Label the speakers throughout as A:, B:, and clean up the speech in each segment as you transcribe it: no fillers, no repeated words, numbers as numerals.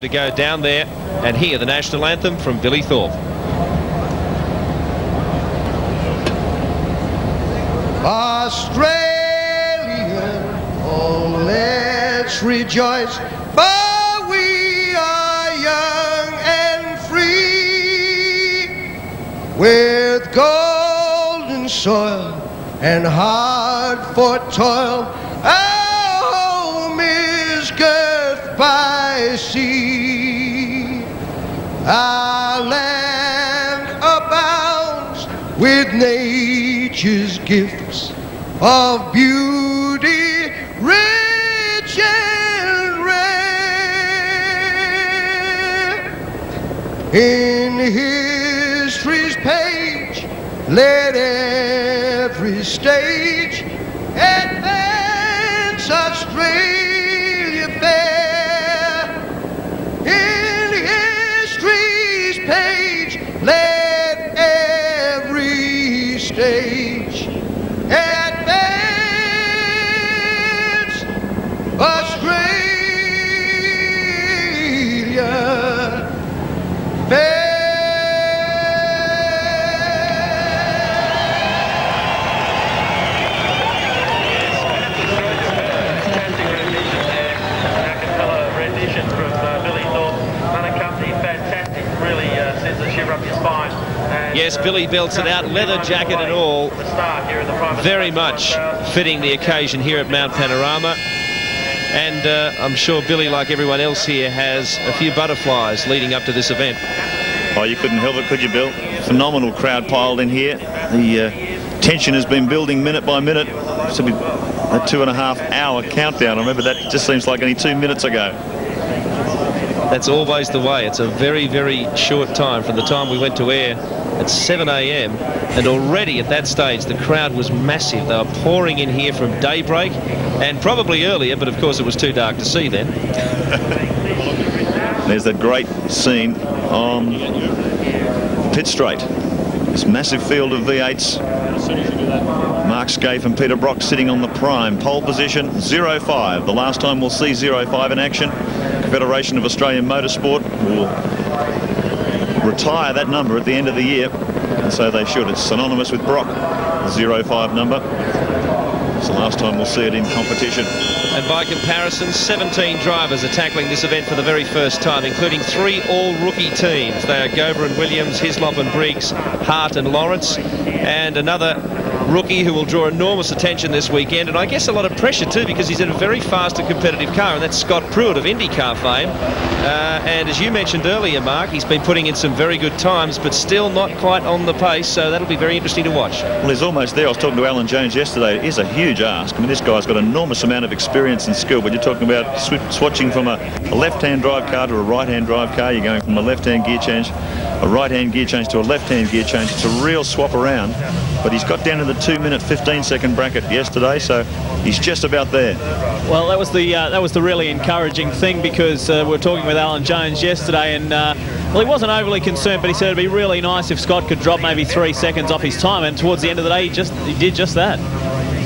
A: To go down there and hear the national anthem from Billy Thorpe.
B: Australia, oh let's rejoice, for we are young and free, with golden soil and hard-fought toil. Our home is girt by sea. Our land abounds with nature's gifts of beauty, rich and rare. In history's page, let every stage advance Australia fair. In history's page, let every stage advance Australia fair.
A: Yes, Billy belts it out, leather jacket and all, very much fitting the occasion here at Mount Panorama. And I'm sure Billy, like everyone else here, has a few butterflies leading up to this event.
C: Oh, you couldn't help it, could you, Bill? Phenomenal crowd piled in here. The tension has been building minute by minute. It's to be a 2.5-hour countdown. I remember that just seems like only 2 minutes ago.
A: That's always the way. It's a very, very short time from the time we went to air at 7 a.m. and already at that stage the crowd was massive. They were pouring in here from daybreak and probably earlier, but of course it was too dark to see then.
C: There's that great scene on pit straight. This massive field of V8s. Mark Scaife and Peter Brock sitting on the prime. Pole position 05. The last time we'll see 05 in action. Confederation of Australian Motorsport will retire that number at the end of the year, and so they should. It's synonymous with Brock, the 05 number. It's the last time we'll see it in competition.
A: And by comparison, 17 drivers are tackling this event for the very first time, including 3 all-rookie teams. They are Gober and Williams, Hislop and Briggs, Hart and Lawrence, and another rookie who will draw enormous attention this weekend, and I guess a lot of pressure too, because he's in a very fast and competitive car, and that's Scott Pruett of IndyCar fame. And as you mentioned earlier, Mark, he's been putting in some very good times, but still not quite on the pace, so that'll be very interesting to watch.
C: Well, he's almost there. I was talking to Alan Jones yesterday. It is a huge ask. I mean, this guy's got an enormous amount of experience and skill, but you're talking about switching from a left-hand drive car to a right-hand drive car. You're going from a left-hand gear change, a right-hand gear change to a left-hand gear change. It's a real swap around. But he's got down to the 2-minute 15-second bracket yesterday, so he's just about there.
D: Well, that was the really encouraging thing, because we were talking with Alan Jones yesterday, and well, he wasn't overly concerned, but he said it'd be really nice if Scott could drop maybe 3 seconds off his time, and towards the end of the day, he did just that.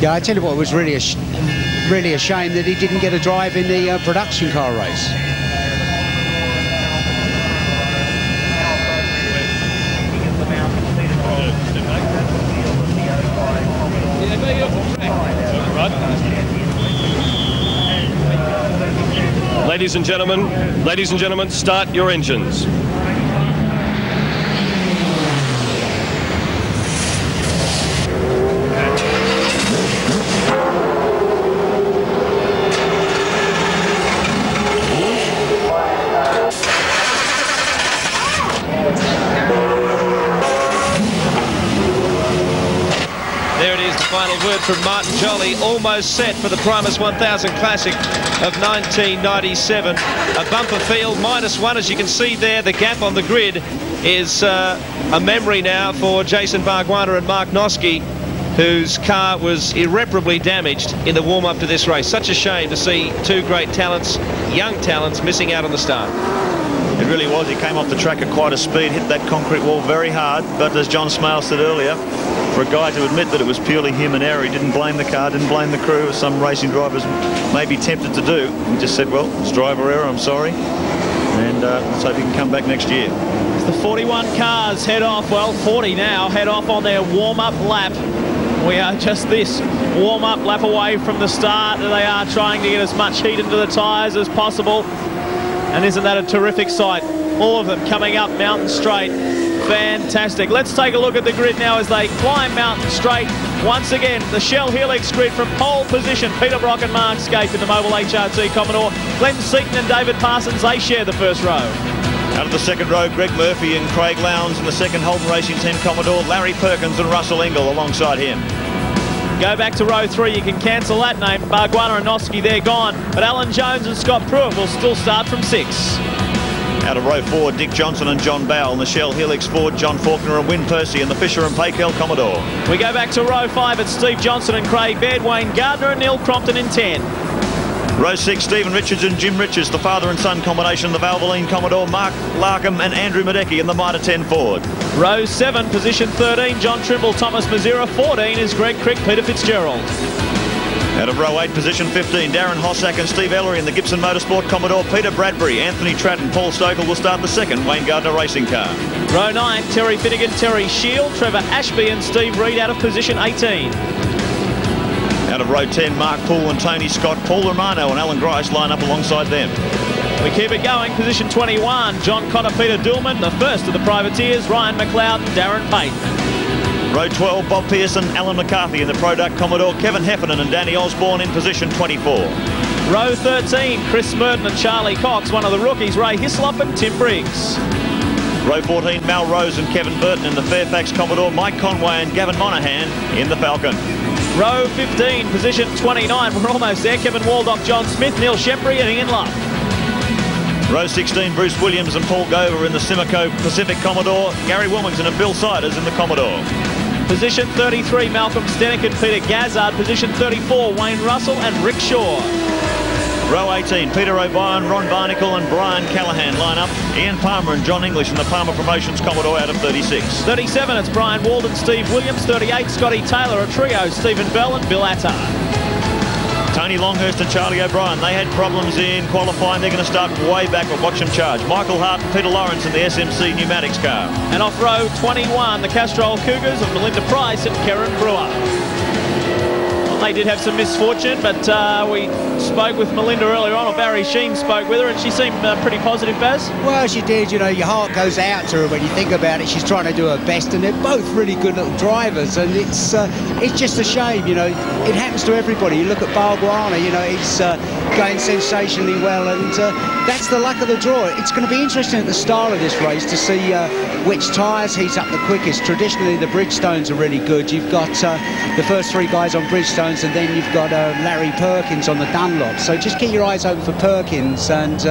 E: Yeah, I tell you what, it was really a shame that he didn't get a drive in the production car race.
F: Ladies and gentlemen, start your engines.
A: There it is, the final word from Martin Jolly, almost set for the Primus 1000 Classic of 1997. A bumper field, -1, as you can see there. The gap on the grid is a memory now for Jason Bargwanna and Mark Noske, whose car was irreparably damaged in the warm-up to this race. Such a shame to see two great talents, young talents, missing out on the start.
C: It really was. He came off the track at quite a speed, hit that concrete wall very hard, but as John Smale said earlier, for a guy to admit that it was purely human error, he didn't blame the car, didn't blame the crew, as some racing drivers may be tempted to do. He just said, well, it's driver error, I'm sorry. And let's hope he can come back next year.
D: The 41 cars head off, well, 40 now, head off on their warm-up lap. We are just this warm-up lap away from the start. They are trying to get as much heat into the tyres as possible. And isn't that a terrific sight? All of them coming up Mountain Straight. Fantastic. Let's take a look at the grid now as they climb Mountain Straight. Once again, the Shell Helix grid from pole position. Peter Brock and Mark Scape in the Mobile HRT Commodore. Clint Seaton and David Parsons, they share the first row.
C: Out of the second row, Greg Murphy and Craig Lowndes in the second Holden Racing Team Commodore. Larry Perkins and Russell Ingall alongside him.
D: Go back to row 3. You can cancel that name. Bargwanna and Noski, they're gone. But Alan Jones and Scott Pruett will still start from 6.
C: Out of row 4, Dick Johnson and John Bowell in the Shell Helix Ford, John Faulkner and Wyn Percy in the Fisher and Paykel Commodore.
D: We go back to row 5 at Steve Johnson and Craig Baird, Wayne Gardner and Neil Crompton in 10.
C: Row 6, Stephen Richards and Jim Richards, the father and son combination, the Valvoline Commodore, Mark Larkham and Andrew Medecky in the Mitre 10 Ford.
D: Row 7, position 13, John Trimble, Thomas Mazira. 14 is Greg Crick, Peter Fitzgerald.
C: Out of row 8, position 15, Darren Hossack and Steve Ellery in the Gibson Motorsport Commodore, Peter Bradbury, Anthony Tratt and Paul Stokel will start the second Wayne Gardner racing car.
D: Row 9, Terry Finnegan, Terry Shield, Trevor Ashby and Steve Reed out of position 18.
C: Out of row 10, Mark Poole and Tony Scott, Paul Romano and Alan Grice line up alongside them.
D: We keep it going. Position 21, John Cotter, Peter Dillman, the first of the privateers, Ryan McLeod and Darren Payton.
C: Row 12, Bob Pearson, Alan McCarthy in the Product Commodore, Kevin Heffernan and Danny Osborne in position 24.
D: Row 13, Chris Merton and Charlie Cox, one of the rookies, Ray Hislop and Tim Briggs.
C: Row 14, Melrose and Kevin Burton in the Fairfax Commodore, Mike Conway and Gavin Monahan in the Falcon.
D: Row 15, position 29, we're almost there, Kevin Waldock, John Smith, Neil Shembury and Ian Love.
C: Row 16, Bruce Williams and Paul Gover in the Simcoe Pacific Commodore, Gary Wilmington and Bill Siders in the Commodore.
D: Position 33, Malcolm Stenick and Peter Gazzard. Position 34, Wayne Russell and Rick Shaw.
C: Row 18, Peter O'Brien, Ron Barnacle and Brian Callahan line up. Ian Palmer and John English in the Palmer Promotions Commodore out of 36.
D: 37, it's Brian Walden, Steve Williams. 38, Scotty Taylor, a trio, Stephen Bell and Bill Attar.
C: Tony Longhurst and Charlie O'Brien, they had problems in qualifying. They're going to start way back, but watch them charge. Michael Hart and Peter Lawrence in the SMC Pneumatics car.
D: And off row 21, the Castrol Cougars of Melinda Price and Karen Brewer. They did have some misfortune, but we spoke with Melinda earlier on, or Barry Sheen spoke with her, and she seemed pretty positive, Baz.
E: Well, she did. You know, your heart goes out to her when you think about it. She's trying to do her best, and they're both really good little drivers, and it's just a shame, you know. It happens to everybody. You look at Bargwanna, you know, he's going sensationally well, and that's the luck of the draw. It's going to be interesting at the start of this race to see which tyres heat up the quickest. Traditionally, the Bridgestones are really good. You've got the first 3 guys on Bridgestones, and then you've got Larry Perkins on the Dunlop. So just keep your eyes open for Perkins, and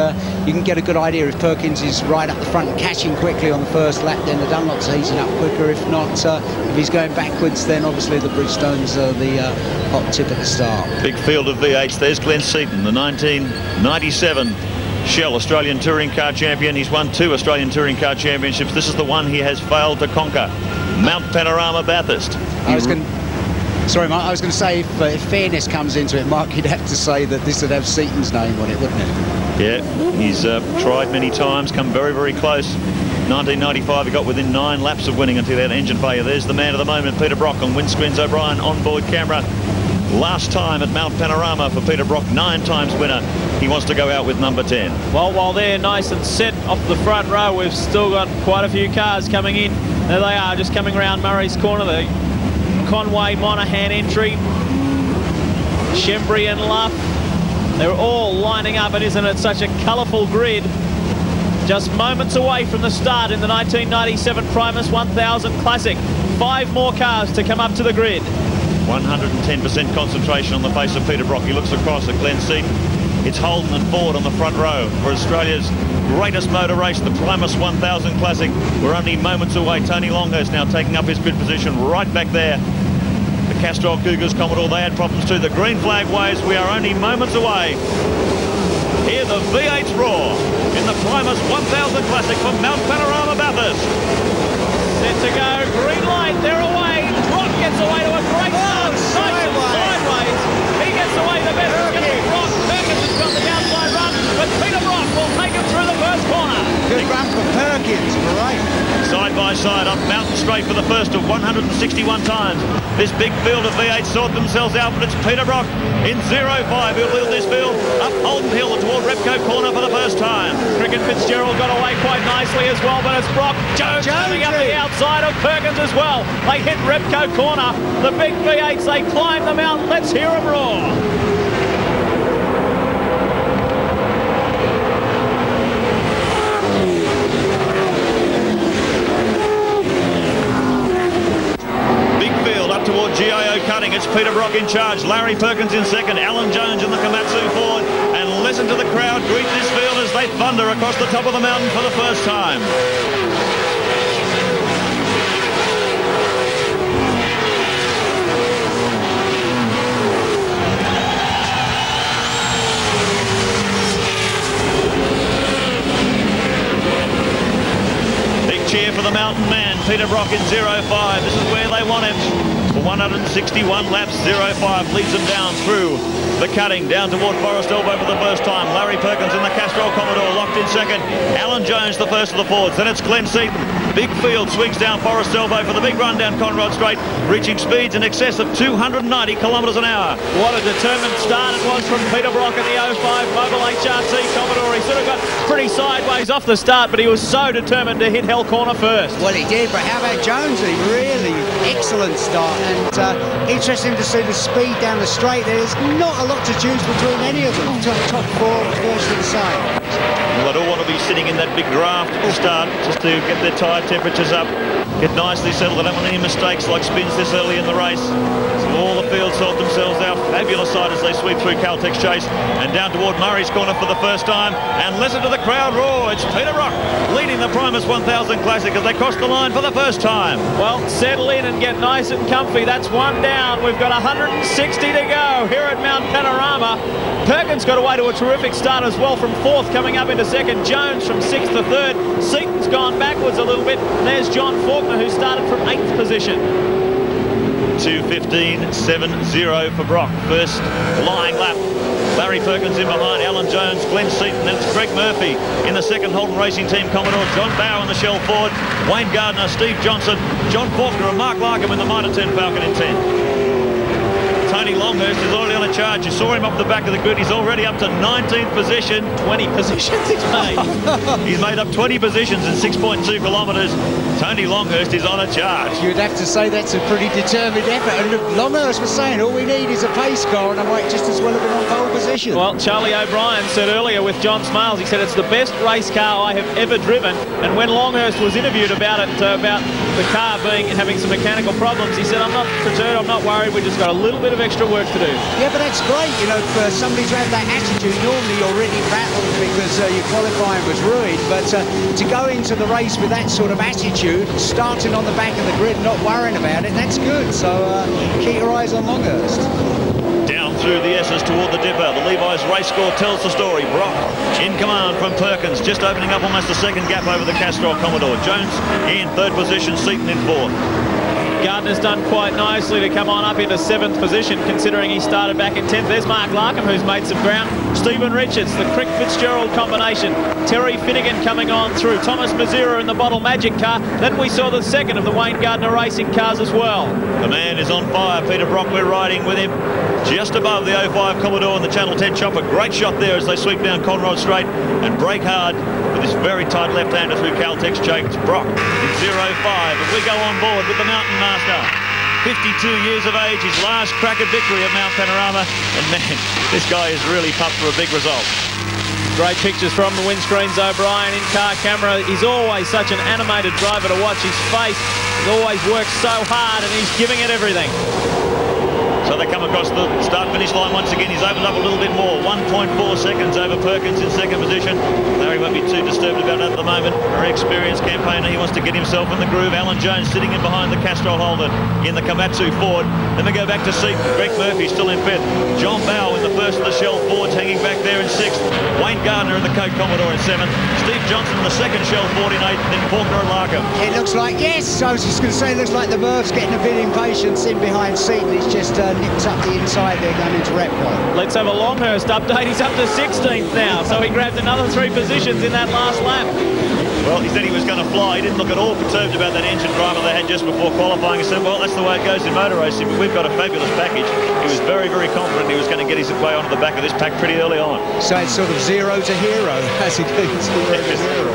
E: you can get a good idea if Perkins is right up the front and catching quickly on the first lap, then the Dunlop's heating up quicker. If not, if he's going backwards, then obviously the Bridgestones are the hot tip at the start.
C: Big field of V8s. There's Clint Seaton, the 1997 Shell Australian Touring Car Champion. He's won 2 Australian Touring Car Championships. This is the one he has failed to conquer. Mount Panorama Bathurst.
E: Sorry, Mark, I was going to say, if fairness comes into it, Mark, you'd have to say that this would have Seaton's name on it, wouldn't it?
C: Yeah, he's tried many times, come very, very close. 1995, he got within 9 laps of winning until that engine failure. There's the man of the moment, Peter Brock, on windscreens O'Brien onboard camera. Last time at Mount Panorama for Peter Brock, 9 times winner. He wants to go out with number 10. Well,
D: while they're nice and set off the front row, we've still got quite a few cars coming in. There they are, just coming around Murray's Corner. The Conway Monahan entry, Shembury and Luff. They're all lining up, and isn't it such a colourful grid? Just moments away from the start in the 1997 Primus 1000 Classic. 5 more cars to come up to the grid.
C: 110% concentration on the face of Peter Brock. He looks across at Clint Seaton. It's Holden and Ford on the front row for Australia's greatest motor race, the Primus 1000 Classic. We're only moments away. Tony Longhurst now taking up his good position right back there. The Castrol Cougars Commodore, they had problems too. The green flag waves. We are only moments away. Hear the V8s roar in the Primus 1000 Classic from Mount Panorama Bathurst.
D: Set to go, green light, they're away. Brock gets away to a great start. Sideways. He gets away the best. It's going to be Brock. Perkins has got the outside run, but Peter Brock will take him through the first corner.
E: Perkins. Great.
C: Side by side up Mountain Straight for the first of 161 times. This big field of V8 sort themselves out, but it's Peter Brock in 0.5 who'll lead this field up Holden Hill toward Repco Corner for the first time.
D: Cricket Fitzgerald got away quite nicely as well, but it's Brock Jones coming up the outside of Perkins as well. They hit Repco Corner. The big V8s, they climb the mountain. Let's hear them roar.
C: Toward GIO cutting, it's Peter Brock in charge, Larry Perkins in second, Alan Jones in the Komatsu Ford, and listen to the crowd greet this field as they thunder across the top of the mountain for the first time. Big cheer for the mountain man, Peter Brock in 0.5. This is where they want him. For 161 laps, 0.5 leads them down through the cutting, down toward Forest Elbow for the first time. Larry Perkins in the Castrol Commodore locked in second. Alan Jones the first of the Fords. Then it's Clint Seaton. Big field swings down Forest Elbow for the big run down Conrod Straight, reaching speeds in excess of 290 kilometres an hour.
D: What a determined start it was from Peter Brock in the 05 Mobile HRT Commodore. He sort of got pretty sideways off the start, but he was so determined to hit Hell Corner first.
E: Well, he did, but how about Jonesy? Really excellent start, and interesting to see the speed down the straight. There's not a lot to choose between any of them. Top four, virtually the same.
C: Well, they all want to be sitting in that big draft at the start just to get their tyre temperatures up, get nicely settled. They don't want any mistakes like spins this early in the race. So all the fields sort themselves out. Fabulous sight as they sweep through Caltex Chase and down toward Murray's Corner for the first time. And listen to the crowd roar. It's Peter Brock leading the Primus 1000 Classic as they cross the line for the first time.
D: Well, settle in and get nice and comfy. That's one down. We've got 160 to go here at Mount Panorama. Perkins got away to a terrific start as well from fourth, coming up into second. Jones from sixth to third. Seaton's gone backwards a little bit. There's John Faulkner, who started from 8th position.
C: 2:15.70 for Brock. First lying lap. Larry Perkins in behind, Alan Jones, Glenn Seaton, then it's Greg Murphy in the second Holden Racing Team Commodore, John Bowe in the Shell Ford, Wayne Gardner, Steve Johnson, John Faulkner and Mark Larkham in the Mitre 10 Falcon in 10. Tony Longhurst is already on a charge. You saw him up the back of the grid. He's already up to 19th position.
D: 20 positions he's made.
C: He's made up 20 positions in 6.2 kilometres. Tony Longhurst is on a charge.
E: You'd have to say that's a pretty determined effort. And look, Longhurst was saying all we need is a pace car, and I might just as well have been on pole position.
D: Well, Charlie O'Brien said earlier with John Smales, he said it's the best race car I have ever driven. And when Longhurst was interviewed about it, about the car having some mechanical problems, he said, I'm not perturbed, I'm not worried, we just got a little bit of extra work to do.
E: Yeah, but that's great, you know, for somebody to have that attitude. Normally you're already rattled because your qualifying was ruined, but to go into the race with that sort of attitude, starting on the back of the grid, not worrying about it, that's good. So keep your eyes on Longhurst.
C: Down through the S's toward the dipper. The Levi's race score tells the story. Brock in command from Perkins, just opening up almost a second gap over the Castrol Commodore. Jones in third position, Seaton in fourth.
D: Gardner's done quite nicely to come on up into 7th position, considering he started back in 10th. There's Mark Larkham, who's made some ground. Stephen Richards, the Crick Fitzgerald combination. Terry Finnegan coming on through. Thomas Mazira in the Bottle Magic car. Then we saw the second of the Wayne Gardner Racing cars as well.
C: The man is on fire. Peter Brock, we're riding with him just above the 05 Commodore and the Channel 10 chopper. Great shot there as they sweep down Conrod Straight and brake hard with this very tight left-hander through Caltex Chase. Brock in 0.5 as we go on board with the Mountain Master. 52 years of age, his last crack at victory at Mount Panorama, and man, this guy is really pumped for a big result.
D: Great pictures from the windscreens, O'Brien in car camera. He's always such an animated driver to watch. His face, he always works so hard and he's giving it everything.
C: So they come across the start-finish line once again. He's opened up a little bit more. 1.4 seconds over Perkins in second position. Larry won't be too disturbed about that at the moment. Very experienced campaigner. He wants to get himself in the groove. Alan Jones sitting in behind the Castrol Holden in the Komatsu Ford. Then we go back to Seaton. Greg Murphy still in fifth. John Bowe in the first of the Shell Fords hanging back there in sixth. Wayne Gardner in the Coke Commodore in seventh. Steve Johnson in the second Shell Ford in eighth. Then Faulkner and Larkham.
E: It looks like, yes, I was just going to say, it looks like the Murph's getting a bit impatient in behind Seaton. He's just nipped up the inside there going into Repco.
D: Let's have a Longhurst update. He's up to 16th now, so he grabbed another 3 positions in that last lap.
C: Well, he said he was going to fly. He didn't look at all perturbed about that engine drama they had just before qualifying. He said, well, that's the way it goes in motor racing, but we've got a fabulous package. He was very, very confident he was going to get his way onto the back of this pack pretty early on.
E: So it's sort of zero to hero, as it goes. Zero to hero.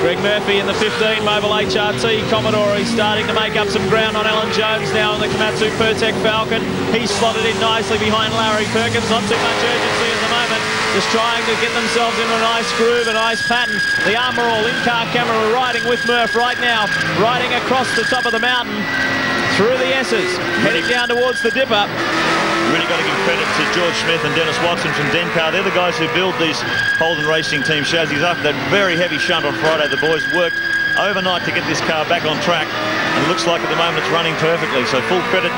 D: Greg Murphy in the 15 Mobile HRT Commodore. He's starting to make up some ground on Alan Jones now in the Komatsu Pertec Falcon. He's slotted in nicely behind Larry Perkins. Not too much urgency at the moment. Just trying to get themselves into a nice groove, a nice pattern. The Armour All in-car camera riding with Murph right now. Riding across the top of the mountain through the S's. Heading down towards the Dipper.
C: Really got to give credit to George Smith and Dennis Watson from Dencar. They're the guys who build these Holden Racing Team chassis. After that very heavy shunt on Friday, the boys worked overnight to get this car back on track. And it looks like at the moment it's running perfectly. So full credit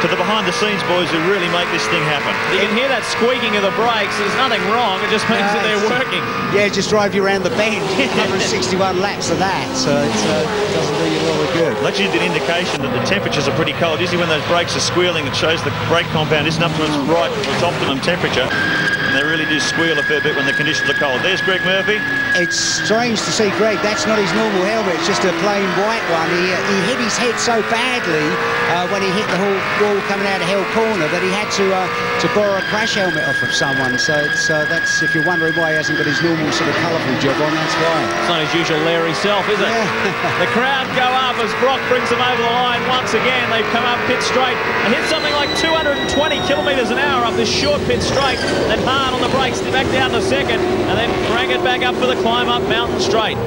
C: to the behind-the-scenes boys who really make this thing happen.
D: You can hear that squeaking of the brakes. There's nothing wrong. It just means that they're working.
E: Yeah, just drive you around the bend. 161 laps of that, so it doesn't do you a lot of good.
C: Well, that's an indication that the temperatures are pretty cold. Usually when those brakes are squealing, it shows the brake compound isn't up to its optimum temperature. And they really do squeal a fair bit when the conditions are cold. There's Greg Murphy.
E: It's strange to see Greg. That's not his normal helmet. It's just a plain white one. He hit his head so badly when he hit the wall coming out of Hell Corner that he had to borrow a crash helmet off of someone. So that's, if you're wondering why he hasn't got his normal sort of colourful job on, that's why.
D: It's not his usual Larry self, is it?
E: Yeah.
D: The crowd go up as Brock brings them over the line once again. They've come up pit straight and hit something like 220 kilometres an hour up this short pit straight. Then hard on the brakes, back down to second, and then crank it back up for the climb up Mountain Straight.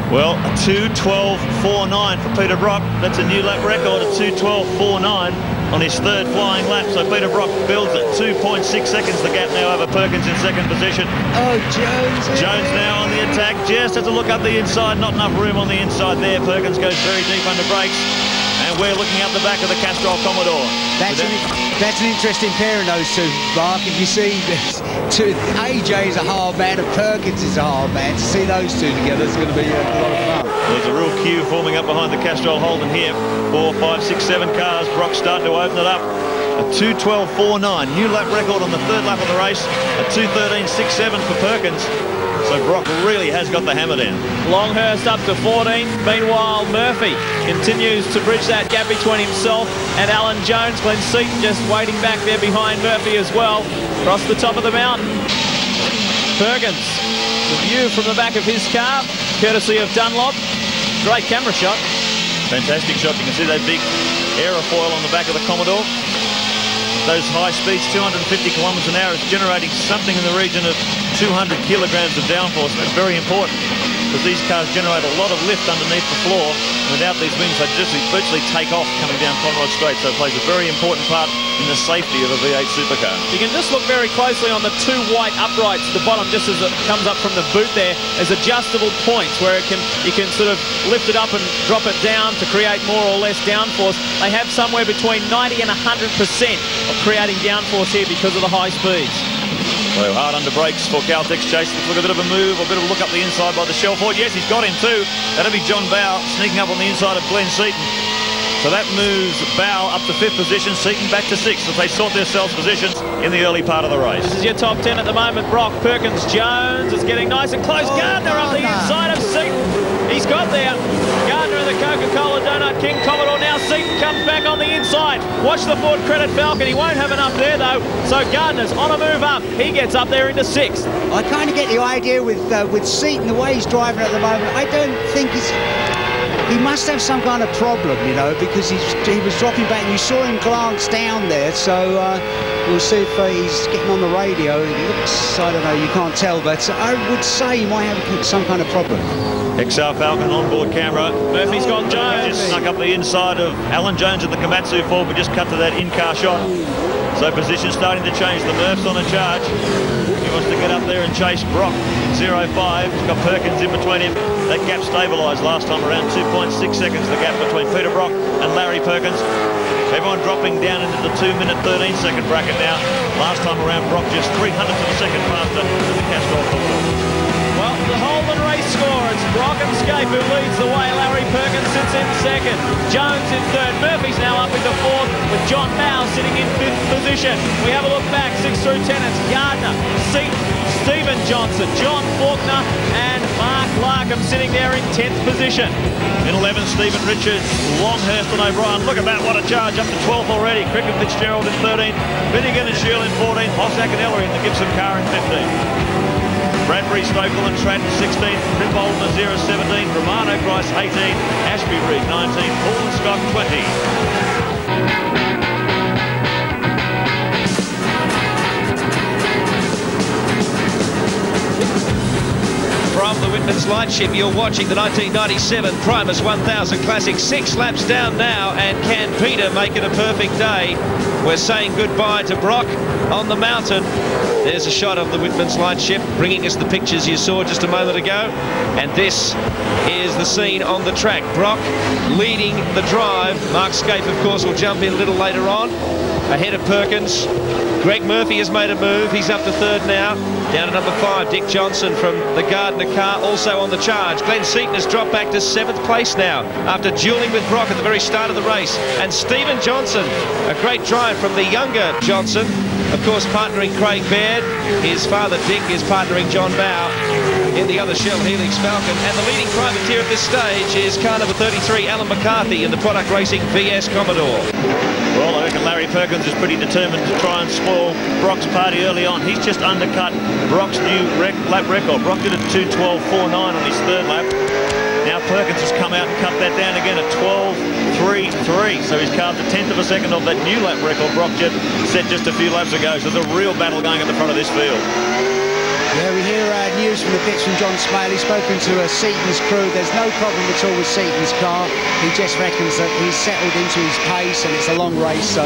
C: Well, a 2:12.49 for Peter Brock. That's a new lap record, a 2:12.49 on his third flying lap. So Peter Brock builds at 2.6 seconds the gap now over Perkins in second position.
E: Oh, Jones.
C: Jones now on the attack. Just has to look up the inside. Not enough room on the inside there. Perkins goes very deep under brakes. And we're looking out the back of the Castrol Commodore.
E: That's an interesting pair of those two, Mark. If you see, AJ is a hard man and Perkins is a hard man. To see those two together is going to be a lot of fun.
C: There's a real queue forming up behind the Castrol Holden here. 4, 5, 6, 7 cars. Brock's starting to open it up. A 2:12.49. New lap record on the third lap of the race. A 2:13.67 for Perkins. So Brock really has got the hammer down.
D: Longhurst up to 14. Meanwhile, Murphy continues to bridge that gap between himself and Alan Jones. Clint Seaton just waiting back there behind Murphy as well. Across the top of the mountain. Perkins, the view from the back of his car, courtesy of Dunlop. Great camera shot.
C: Fantastic shot. You can see that big aerofoil on the back of the Commodore. Those high speeds, 250 kilometres an hour, is generating something in the region of 200 kilograms of downforce. That's very important because these cars generate a lot of lift underneath the floor. And without these wings, they just virtually take off coming down Conrod Straight. So it plays a very important part in the safety of a V8 supercar.
D: You can just look very closely on the two white uprights at the bottom, just as it comes up from the boot there. There's adjustable points where you can sort of lift it up and drop it down to create more or less downforce. They have somewhere between 90 and 100% of creating downforce here because of the high speeds.
C: Well, hard under brakes for Caltex Chase. Let's look a bit of a move, a bit of a look up the inside by the Shelford. Yes, he's got him too. That'll be John Bow sneaking up on the inside of Glenn Seaton. So that moves Bow up to 5th position, Seaton back to 6th as they sort themselves positions in the early part of the race.
D: This is your top 10 at the moment. Brock, Perkins, Jones is getting nice and close. Gardner up the inside of Seaton. He's got there. Gardner in the Coca-Cola Donut King Commodore. Now Seaton comes back on the inside. Watch the Ford Credit Falcon. He won't have enough there though. So Gardner's on a move up. He gets up there into 6th.
E: I kind of get the idea with Seaton, the way he's driving at the moment. I don't think he must have some kind of problem, you know, because he was dropping back. You saw him glance down there, so we'll see if he's getting on the radio. It looks, I don't know, you can't tell, but I would say he might have some kind of problem.
C: XR Falcon onboard camera.
D: Murphy's got Jones.
C: Just snuck up the inside of Alan Jones in the Komatsu Ford. We just cut to that in-car shot. So position starting to change. The Murph's on a charge. He wants to get up there and chase Brock in 0.5. He's got Perkins in between him. That gap stabilised last time around 2.6 seconds, the gap between Peter Brock and Larry Perkins. Everyone dropping down into the 2-minute 13-second bracket now. Last time around, Brock just 300 to the second faster than the Castrol Commodore.
D: Well, the Holden race score, it's Brock and Scape who leads the way. Larry Perkins sits in 2nd. Jones in 3rd. Murphy's now up into 4th with John Bow sitting in 5th position. We have a look back. 6 through 10. It's Gardner, Seaton, Stephen Johnson, John Faulkner and Mark Lark Markham sitting there in 10th position.
G: In 11, Stephen Richards, Longhurst and O'Brien. Look at that, what a charge, up to 12th already. Cricket Fitzgerald in 13th, Finnegan and Shield in 14th, Hossack and Ellery in the Gibson car in 15th. Bradbury, Stokel and Tratton 16th, Rimbold and Nazira 17th, Romano Grice 18th, Ashby Reed 19th, Paul and Scott 20.
A: From the Whitman's Lightship, you're watching the 1997 Primus 1000 Classic. 6 laps down now, and can Peter make it a perfect day? We're saying goodbye to Brock on the mountain. There's a shot of the Whitman's Lightship, bringing us the pictures you saw just a moment ago. And this is the scene on the track. Brock leading the drive. Mark Scaife, of course, will jump in a little later on, ahead of Perkins. Greg Murphy has made a move. He's up to 3rd now. Down to number 5, Dick Johnson from the Gardner car, also on the charge. Clint Seaton has dropped back to 7th place now after duelling with Brock at the very start of the race. And Stephen Johnson, a great drive from the younger Johnson, of course partnering Craig Baird. His father Dick is partnering John Bow in the other Shell Helix Falcon. And the leading privateer at this stage is car number 33, Alan McCarthy, in the Product Racing VS Commodore.
G: Well, I reckon Larry Perkins is pretty determined to try and spoil Brock's party early on. He's just undercut Brock's new lap record. Brock did a 2:12.49 on his 3rd lap. Now Perkins has come out and cut that down again at 12:3.3. So he's carved a 1/10 of a second of that new lap record Brock set just a few laps ago. So there's a real battle going at the front of this field.
E: Yeah, we hear news from the pits from John Smale. He's spoken to Seaton's crew. There's no problem at all with Seaton's car. He just reckons that he's settled into his pace and it's a long race, so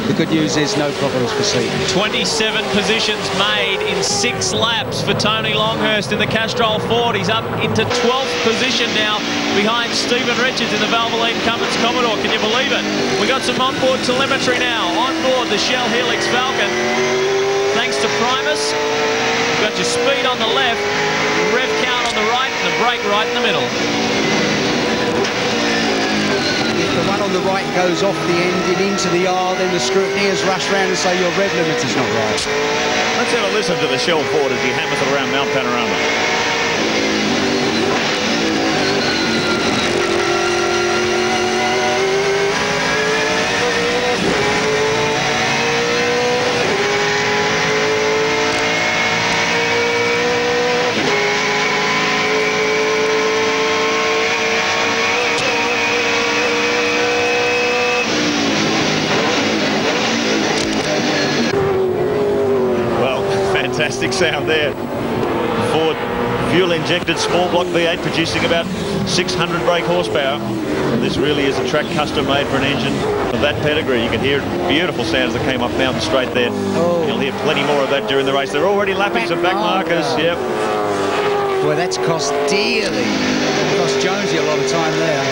E: the good news is no problems for Seaton.
D: 27 positions made in 6 laps for Tony Longhurst in the Castrol Ford. He's up into 12th position now behind Stephen Richards in the Valvoline Cummins Commodore. Can you believe it? We got some onboard telemetry now. Onboard the Shell Helix Falcon. Thanks to Primus. You've got your speed on the left, rev count on the right, and the brake right in the middle.
E: If the one on the right goes off the end and into the R, then the scrutineers rush round and say your rev limiter's not right.
G: Let's have a listen to the Shell Ford as he hammers it around Mount Panorama. Fantastic sound there. Ford fuel-injected small block V8 producing about 600 brake horsepower. This really is a track custom made for an engine of that pedigree. You can hear beautiful sounds that came up Mountain Straight there. Oh. You'll hear plenty more of that during the race. They're already lapping some back markers. Yep.
E: Boy, that's cost dearly. It cost Jonesy a lot of time there.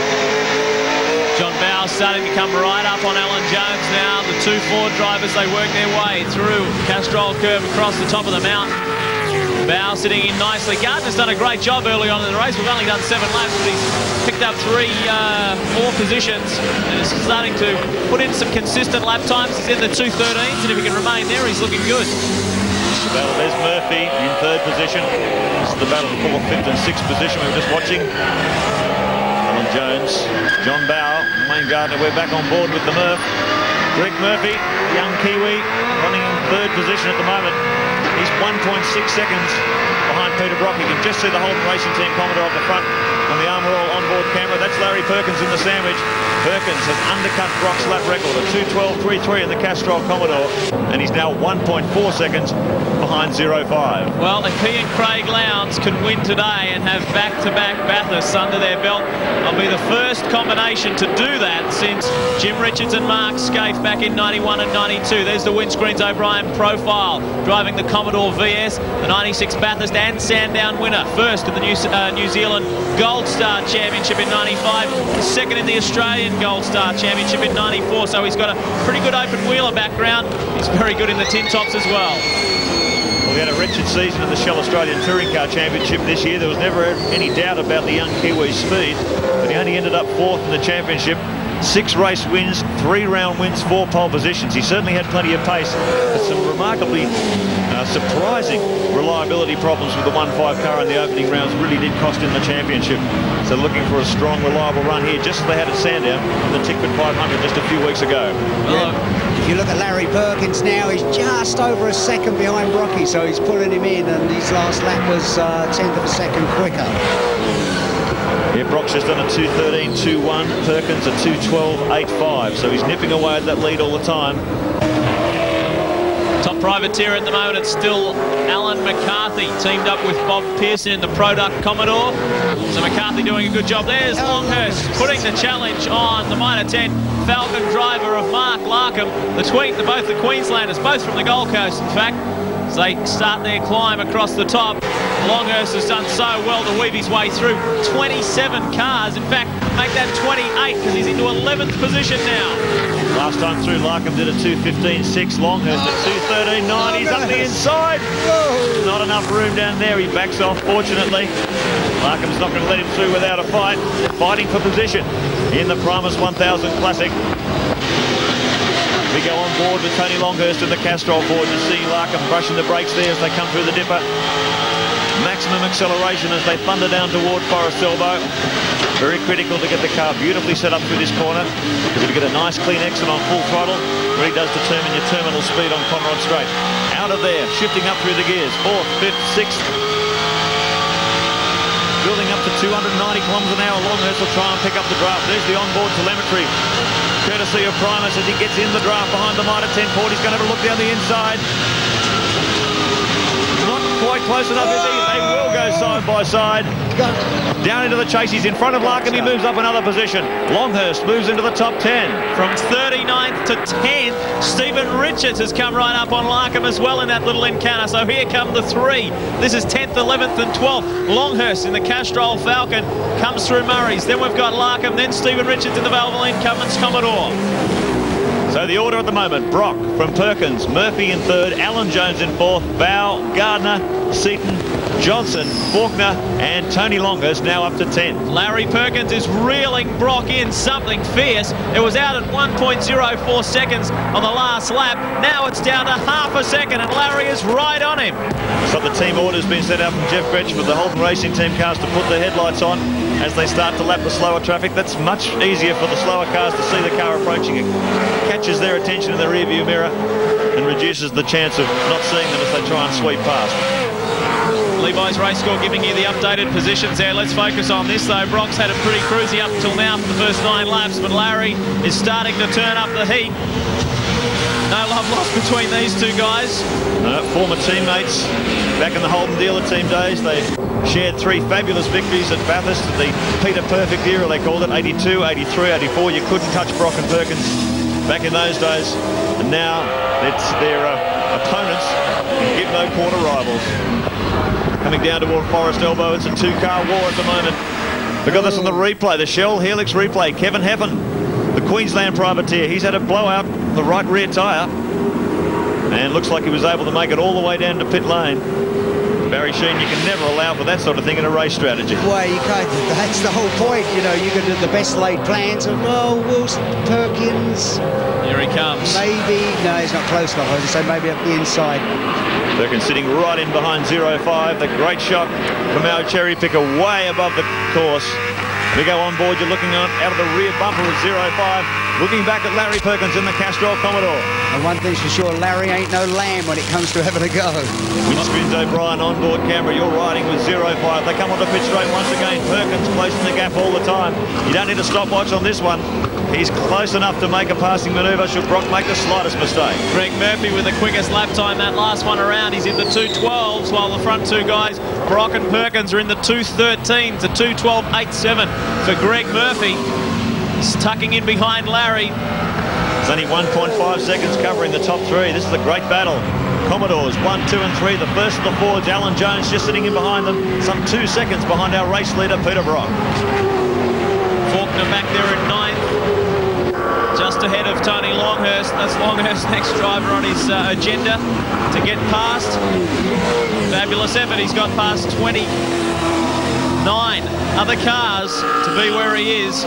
D: John Bow starting to come right up on Alan Jones now. The 2 Ford drivers, they work their way through Castrol Curve across the top of the mountain. Bow sitting in nicely. Gardner's done a great job early on in the race. We've only done 7 laps, but he's picked up 4 positions and is starting to put in some consistent lap times. He's in the 2:13s, and if he can remain there, he's looking good.
G: Battle, there's Murphy in 3rd position. This is the battle for 4th, 5th and 6th position we were just watching. Alan Jones, John Bow, Wayne Gardner, we're back on board with the Murph. Greg Murphy, young Kiwi, running in 3rd position at the moment. He's 1.6 seconds behind Peter Brock. You can just see the Holden Racing Team Commodore up the front on the Armour All onboard camera. That's Larry Perkins in the sandwich. Perkins has undercut Brock's lap record of 2:12.33 in the Castrol Commodore, and he's now 1.4 seconds behind 0.5.
D: Well, if he and Craig Lowndes can win today and have back-to-back Bathursts under their belt, they'll be the first combination to do that since Jim Richards and Mark Scaife back in 91 and 92. There's the windscreens O'Brien profile, driving the Commodore VS, the 96 Bathurst and Sandown winner. First in the New Zealand Gold Star Championship in 95, second in the Australian Gold Star Championship in 94. So he's got a pretty good open wheeler background. He's very good in the tin tops as well.
G: Well, we had a wretched season in the Shell Australian Touring Car Championship this year. There was never any doubt about the young Kiwi's speed, but he only ended up 4th in the championship.
C: 6 race wins, 3 round wins, 4 pole positions. He certainly had plenty of pace, but some remarkably surprising reliability problems with the 1.5 car in the opening rounds really did cost him the championship. So looking for a strong, reliable run here, just as they had at Sandown on the Tickford 500 just a few weeks ago.
E: Yeah. If you look at Larry Perkins now, he's just over a second behind Brocky, so he's pulling him in, and his last lap was 10th of a second quicker.
C: Yeah, Brock's just done a 2:13.21, Perkins a 2:12.85, so he's nipping away at that lead all the time.
D: Top privateer at the moment, it's still Alan McCarthy, teamed up with Bob Pearson in the Product Commodore. So McCarthy doing a good job. There's Longhurst putting the challenge on the Mitre 10 Falcon driver of Mark Larkham. Both the Queenslanders, both from the Gold Coast, in fact, as they start their climb across the top. Longhurst has done so well to weave his way through 27 cars. In fact, make that 28 because he's into 11th position now.
C: Last time through, Larkham did a 2:15.6. Longhurst at 2:13.9. He's up the inside.
E: Whoa.
C: Not enough room down there. He backs off, fortunately. Larkham's not going to let him through without a fight. Fighting for position in the Primus 1000 Classic. We go on board with Tony Longhurst in the Castrol board. You see Larkham brushing the brakes there as they come through the dipper. Maximum acceleration as they thunder down toward Forest Elbow. Very critical to get the car beautifully set up through this corner. You're going to get a nice clean exit on full throttle. Really does determine your terminal speed on Conrod Straight. Out of there, shifting up through the gears. 4th, 5th, 6th. Building up to 290 kilometres an hour. Longhurst will try and pick up the draft. There's the onboard telemetry, courtesy of Primus as he gets in the draft behind the Mitre 10 Ford. He's going to have a look down the inside. Not quite close enough, is he? They will go side by side. Down into the chase. He's in front of Larkham. He moves up another position. Longhurst moves into the top 10.
D: From 39th to 10th, Stephen Richards has come right up on Larkham as well in that little encounter. So here come the 3. This is 10th, 11th and 12th. Longhurst in the Castrol Falcon comes through Murray's. Then we've got Larkham, then Stephen Richards in the Valvoline Cummins Commodore.
C: So the order at the moment: Brock from Perkins, Murphy in 3rd, Alan Jones in 4th, Bow, Gardner, Seaton, Johnson, Faulkner and Tony Longhurst now up to 10th.
D: Larry Perkins is reeling Brock in something fierce. It was out at 1.04 seconds on the last lap. Now it's down to half a second and Larry is right on him.
C: So the team order's been sent out from Jeff Gretsch for the Holden Racing Team cars to put their headlights on as they start to lap the slower traffic. That's much easier for the slower cars to see the car approaching. It catches their attention in the rearview mirror and reduces the chance of not seeing them as they try and sweep past.
D: Levi's race score giving you the updated positions there. Let's focus on this though. Brock's had a pretty cruisy up until now for the first 9 laps, but Larry is starting to turn up the heat. No love lost between these two guys.
C: Former teammates back in the Holden dealer team days. They shared 3 fabulous victories at Bathurst, the Peter Perfect era they called it, 82, 83, 84. You couldn't touch Brock and Perkins back in those days, and now it's their opponents and give no quarter rivals. Coming down toward Forest Elbow, it's a 2-car war at the moment. We've got this on the replay, the Shell Helix replay. Kevin Heffen, the Queensland privateer, he's had a blowout on the right rear tyre and looks like he was able to make it all the way down to pit lane. Barry Sheen, you can never allow for that sort of thing in a race strategy.
E: Well, you can't. That's the whole point. You know, you can do the best laid plans of, oh, Wilson, Perkins.
D: Here he comes.
E: Maybe. No, he's not close enough. I was going to say maybe up the inside.
C: Perkins sitting right in behind 05. The great shot from our cherry picker way above the course. We go on board, you're looking out of the rear bumper of 05. Looking back at Larry Perkins in the Castrol Commodore.
E: And one thing's for sure, Larry ain't no lamb when it comes to having a go.
C: Windscreens O'Brien on board camera. You're riding with 05. They come on the pit straight once again. Perkins closing the gap all the time. You don't need a stopwatch on this one. He's close enough to make a passing manoeuvre should Brock make the slightest mistake.
D: Greg Murphy with the quickest lap time that last one around. He's in the 2:12s while the front 2 guys, Brock and Perkins, are in the 2:13s, the 2:12.87 for Greg Murphy. He's tucking in behind Larry.
C: It's only 1.5 seconds covering the top 3. This is a great battle. Commodores 1, 2 and 3. The first of the Fords, Alan Jones just sitting in behind them. Some 2 seconds behind our race leader, Peter Brock.
D: Faulkner back there in 9th. Just ahead of Tony Longhurst. That's Longhurst's next driver on his agenda to get past. Fabulous effort. He's got past 29. other cars to be where he is.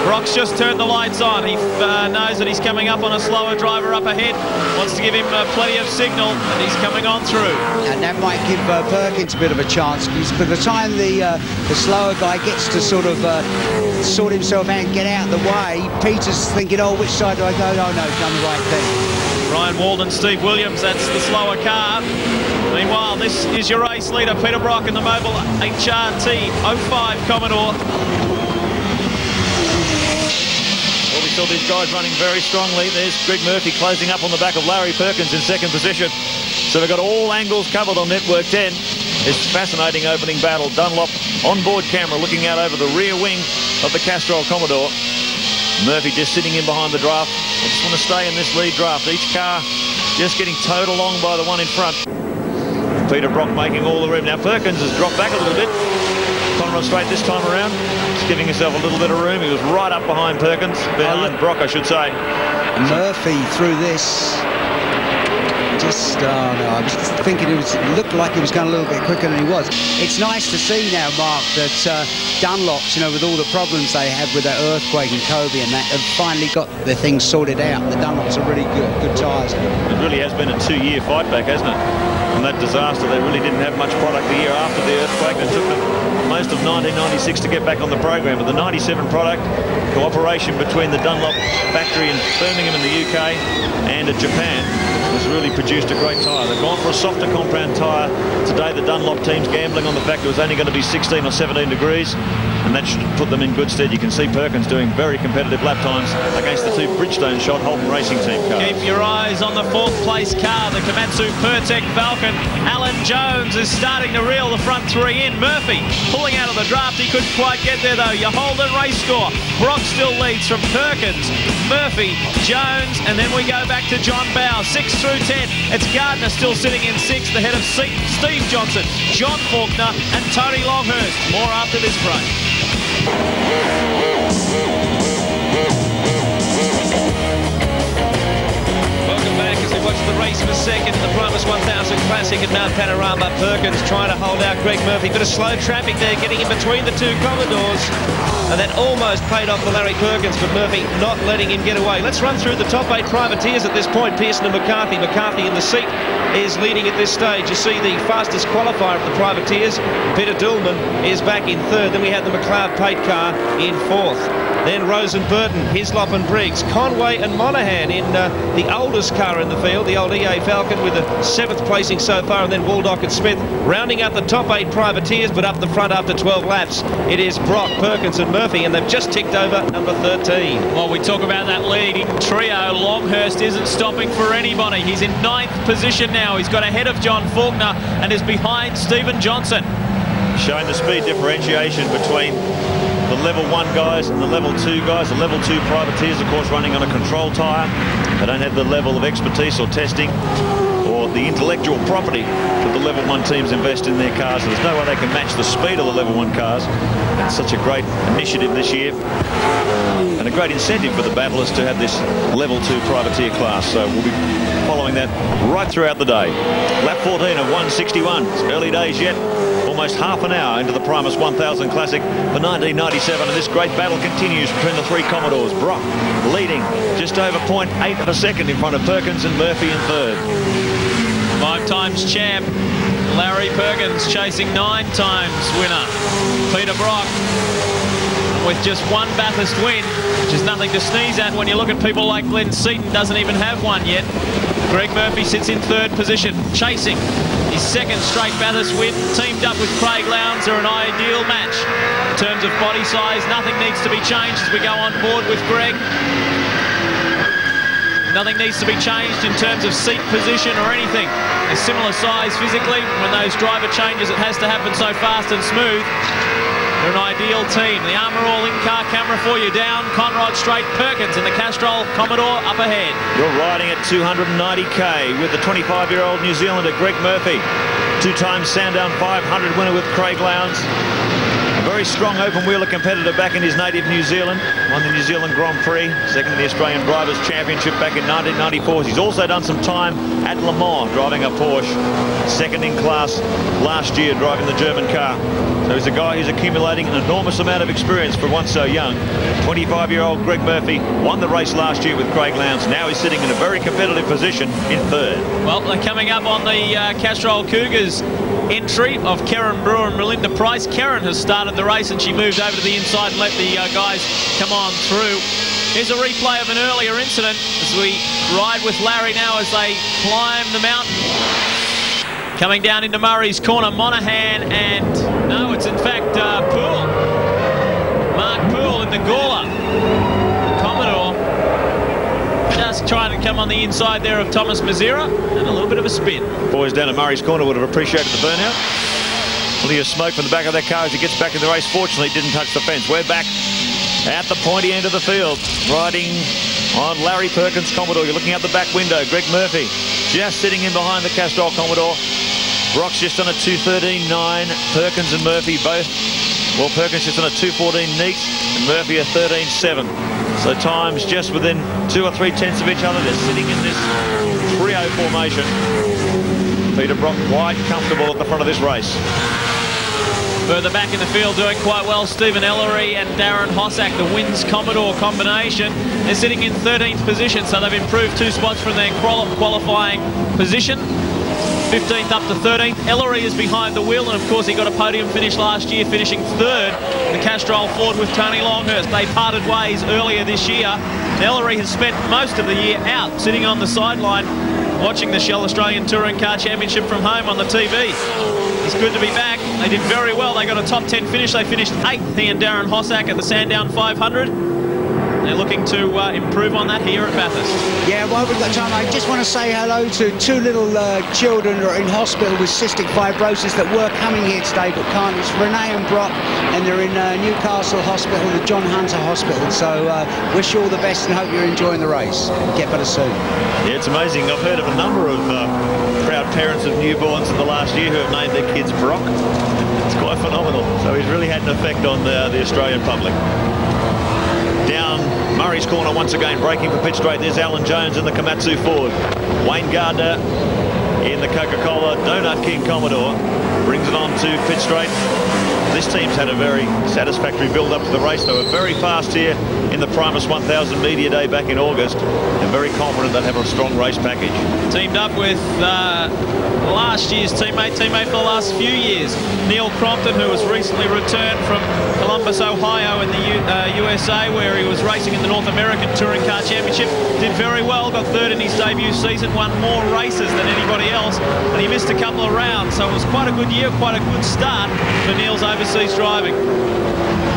D: Brock's just turned the lights on. He knows that he's coming up on a slower driver up ahead. Wants to give him plenty of signal, and he's coming on through.
E: And that might give Perkins a bit of a chance, because by the time the slower guy gets to sort of sort himself out and get out of the way, Peter's thinking, oh, which side do I go? Oh, no, he's done the right thing.
D: Ryan Walden, Steve Williams, that's the slower car. Meanwhile, this is your race leader, Peter Brock, in the Mobile HRT 05 Commodore.
G: Well, we saw these guys running very strongly. There's Greg Murphy closing up on the back of Larry Perkins in second position. So we've got all angles covered on Network 10. It's a fascinating opening battle. Dunlop onboard camera looking out over the rear wing of the Castrol Commodore. Murphy just sitting in behind the draft. I just want to stay in this lead draft. Each car just getting towed along by the one in front. Peter Brock making all the room. Now Perkins has dropped back a little bit. Conrod straight this time around. Just giving himself a little bit of room. He was right up behind Perkins. Behind Brock, I should say.
E: Murphy through this. Just, no, I was thinking it looked like he was going a little bit quicker than he was. It's nice to see now, Mark, that Dunlops, you know, with all the problems they had with that earthquake in Kobe and that, have finally got their things sorted out. The Dunlops are really good tyres.
G: It really has been a 2-year fight back, hasn't it? From that disaster, they really didn't have much product the year after the earthquake. It took them most of 1996 to get back on the program. But the 97 product, cooperation between the Dunlop factory in Birmingham in the UK and Japan, has really produced a great tyre. They've gone for a softer compound tyre. Today the Dunlop team's gambling on the fact it was only going to be 16 or 17 degrees, and that should put them in good stead. You can see Perkins doing very competitive lap times against the two Bridgestone shot Holden Racing Team cars.
D: Keep your eyes on the fourth place car, the Komatsu Pertec Falcon. Alan Jones is starting to reel the front three in. Murphy pulling out of the draft. He couldn't quite get there though. Your Holden race score. Brock still leads from Perkins, Murphy, Jones, and then we go back to John Bowe. 6 through 10. It's Gardner still sitting in 6th ahead of Steve Johnson, John Faulkner and Tony Longhurst. More after this break.
A: Welcome back as we watch the race for second in the Primus 1000 Classic at Mount Panorama. Perkins trying to hold out Greg Murphy. Bit of slow traffic there, getting in between the two Commodores. And that almost paid off for Larry Perkins, but Murphy not letting him get away. Let's run through the top 8 privateers at this point. Pearson and McCarthy. McCarthy in the seat is leading at this stage. You see the fastest qualifier of the privateers, Peter Dillman, is back in 3rd. Then we had the McLeod Pate car in 4th. Then Rose and Burton, Hislop and Briggs, Conway and Monaghan in the oldest car in the field, the old EA Falcon, with the 7th placing so far, and then Waldock and Smith rounding out the top 8 privateers, but up the front after 12 laps. It is Brock, Perkins and Murphy, and they've just ticked over number 13.
D: Well, we talk about that leading trio. Longhurst isn't stopping for anybody. He's in 9th position now. He's got ahead of John Faulkner and is behind Stephen Johnson.
G: Showing the speed differentiation between the level 1 guys and the level 2 guys. The level 2 privateers, of course, running on a control tyre. They don't have the level of expertise or testing or the intellectual property that the level 1 teams invest in their cars. So there's no way they can match the speed of the level 1 cars. It's such a great initiative this year and a great incentive for the battlers to have this level 2 privateer class. So we'll be following that right throughout the day. Lap 14 of 161. It's early days yet. Almost half an hour into the Primus 1000 Classic for 1997, and this great battle continues between the 3 Commodores. Brock leading just over 0.8 of a second in front of Perkins and Murphy in 3rd.
D: 5 times champ Larry Perkins chasing 9 times winner Peter Brock with just 1 Bathurst win, which is nothing to sneeze at when you look at people like Clint Seaton, doesn't even have one yet. Greg Murphy sits in 3rd position, chasing his 2nd straight Bathurst win, teamed up with Craig Lowndes. They're an ideal match. In terms of body size, nothing needs to be changed as we go on board with Greg. Nothing needs to be changed in terms of seat position or anything. A similar size physically. When those driver changes, it has to happen so fast and smooth. They're an ideal team. The Armour All in-car camera for you down. Conrod straight, Perkins and the Castrol Commodore up ahead.
G: You're riding at 290k with the 25-year-old New Zealander Greg Murphy. 2-time Sandown 500 winner with Craig Lowndes. A very strong open-wheeler competitor back in his native New Zealand. Won the New Zealand Grand Prix, 2nd in the Australian Drivers' Championship back in 1994. He's also done some time at Le Mans driving a Porsche. 2nd in class last year driving the German car. So he's a guy who's accumulating an enormous amount of experience for one so young. 25-year-old Greg Murphy won the race last year with Craig Lowndes. Now he's sitting in a very competitive position in third.
D: Well, they're coming up on the Castrol Cougars entry of Karen Brewer and Melinda Price. Karen has started the race and she moved over to the inside and let the guys come on through. Here's a replay of an earlier incident as we ride with Larry now as they climb the mountain. Coming down into Murray's corner, Monaghan, and no, it's in fact Poole. Mark Poole in the Gawler. Commodore just trying to come on the inside there of Thomas Mazira, and a little bit of a spin.
G: Boys down at Murray's corner would have appreciated the burnout. Plenty of smoke from the back of their car as he gets back in the race. Fortunately, didn't touch the fence. We're back at the pointy end of the field, riding on Larry Perkins' Commodore. You're looking out the back window. Greg Murphy just sitting in behind the Castrol Commodore. Brock's just on a 2:13.9. Perkins and Murphy both. Well, Perkins just on a 2:14 neat, and Murphy a 13.7. So times just within 2 or 3 tenths of each other. They're sitting in this trio formation. Peter Brock quite comfortable at the front of this race.
D: Further back in the field, doing quite well, Stephen Ellery and Darren Hossack, the Wins Commodore combination. They're sitting in 13th position, so they've improved 2 spots from their qualifying position. 15th up to 13th. Ellery is behind the wheel, and of course he got a podium finish last year, finishing 3rd in the Castrol Ford with Tony Longhurst. They parted ways earlier this year. And Ellery has spent most of the year out, sitting on the sideline, watching the Shell Australian Touring Car Championship from home on the TV. It's good to be back. They did very well. They got a top 10 finish. They finished 8th, he and Darren Hossack at the Sandown 500. They're looking to improve on that here at Bathurst.
E: Yeah, while we've got time, I just want to say hello to 2 little children who are in hospital with cystic fibrosis that were coming here today but can't. It's Renee and Brock, and they're in Newcastle Hospital, the John Hunter Hospital. So wish you all the best and hope you're enjoying the race. Get better soon.
G: Yeah, it's amazing. I've heard of a number of proud parents of newborns in the last year who have named their kids Brock. It's quite phenomenal. So he's really had an effect on the Australian public. Down Murray's corner once again, braking for pit straight. There's Alan Jones in the Komatsu Ford. Wayne Gardner in the Coca-Cola Donut King Commodore brings it on to pit straight. This team's had a very satisfactory build-up to the race. They were very fast here in the Primus 1000 Media Day back in August, and very confident they'll have a strong race package.
D: Teamed up with last year's teammate for the last few years, Neil Crompton, who was recently returned from Columbus, Ohio in the USA, where he was racing in the North American Touring Car Championship. Did very well, got 3rd in his debut season, won more races than anybody else, and he missed a couple of rounds. So it was quite a good year, quite a good start for Neil's overseas driving.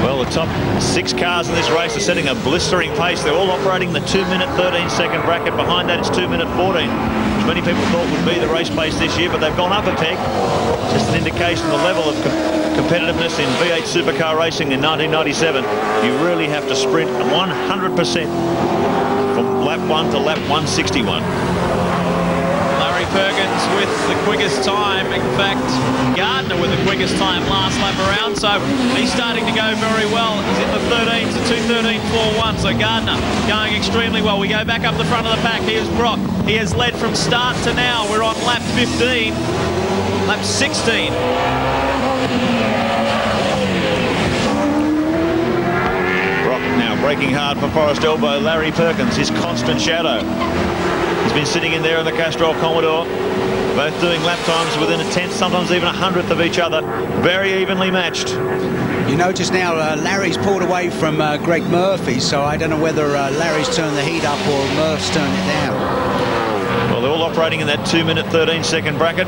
G: Well, the top 6 cars in this race are setting a blistering pace. They're all operating the 2-minute 13-second bracket. Behind that, it's 2-minute 14, which many people thought would be the race pace this year, but they've gone up a peg. Just an indication of the level of competitiveness in V8 supercar racing in 1997. You really have to sprint 100% from lap 1 to lap 161.
D: Perkins with the quickest time. In fact, Gardner with the quickest time last lap around. So he's starting to go very well. He's in the 13s at 2:13.41. So Gardner going extremely well. We go back up the front of the pack. Here's Brock. He has led from start to now. We're on lap 15. Lap 16.
G: Brock now braking hard for Forest Elbow. Larry Perkins, his constant shadow. He's been sitting in there in the Castrol Commodore, both doing lap times within a 10th, sometimes even a 100th of each other. Very evenly matched.
E: You notice now Larry's pulled away from Greg Murphy, so I don't know whether Larry's turned the heat up or Murph's turned it down.
G: Well, they're all operating in that 2-minute 13-second bracket,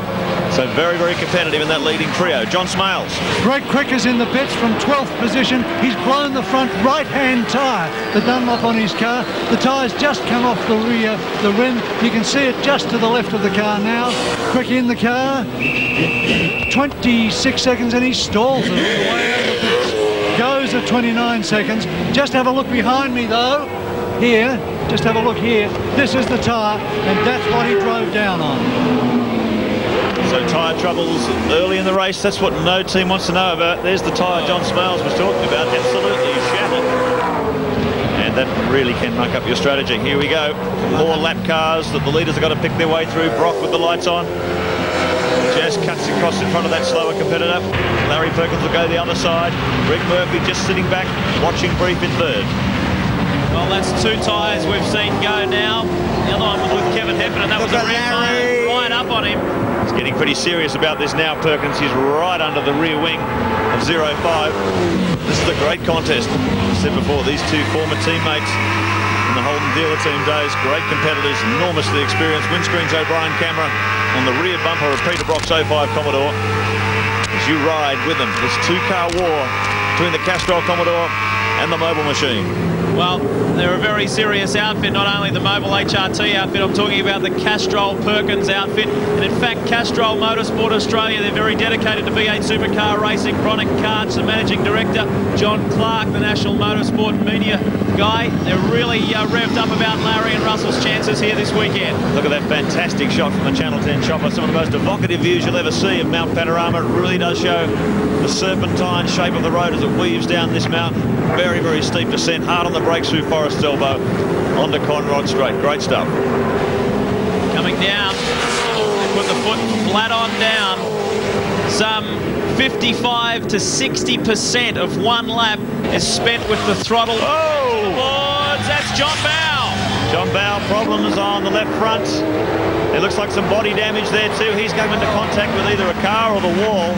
G: so very, very competitive in that leading trio. John Smales.
H: Greg Quicker's in the pits from 12th position. He's blown the front right-hand tyre, the Dunlop on his car. The tyre's just come off the rear, the rim. You can see it just to the left of the car now. Quick in the car. 26 seconds and he stalls it all the way over the pits. Goes at 29 seconds. Just have a look behind me though. Here, just have a look here. This is the tyre, and that's what he drove down on.
G: So tyre troubles early in the race, that's what no team wants to know about. There's the tyre John Smales was talking about, absolutely shattered. And that really can muck up your strategy. Here we go, more lap cars that the leaders have got to pick their way through. Brock with the lights on. just cuts across in front of that slower competitor. Larry Perkins will go the other side. Greg Murphy just sitting back, watching brief in third.
D: Well, that's 2 tyres we've seen go now. The other one was with Kevin Hepburn, and that was a rear tyre right up on him.
G: He's getting pretty serious about this now, Perkins. He's right under the rear wing of 05. This is a great contest. I said before, these two former teammates in the Holden Dealer team days, great competitors, enormously experienced. Windscreens O'Brien camera on the rear bumper of Peter Brock's 05 Commodore. As you ride with them, this 2-car war between the Castrol Commodore and the Mobile Machine.
D: Well, they're a very serious outfit, not only the Mobile HRT outfit, I'm talking about the Castrol Perkins outfit. And in fact, Castrol Motorsport Australia, they're very dedicated to V8 Supercar racing. Chronic Karts, the managing director, John Clark, the National Motorsport media guy. They're really revved up about Larry and Russell's chances here this weekend.
G: Look at that fantastic shot from the Channel 10 chopper. Some of the most evocative views you'll ever see of Mount Panorama. It really does show the serpentine shape of the road as it weaves down this mountain. Very, very steep descent, hard on the brakes through Forest Elbow onto Conrod Straight. Great stuff.
D: Coming down, they put the foot flat on down. Some 55 to 60% of one lap is spent with the throttle. Oh! That's John Bow.
G: John Bow, problems on the left front. It looks like some body damage there too. He's come into contact with either a car or the wall.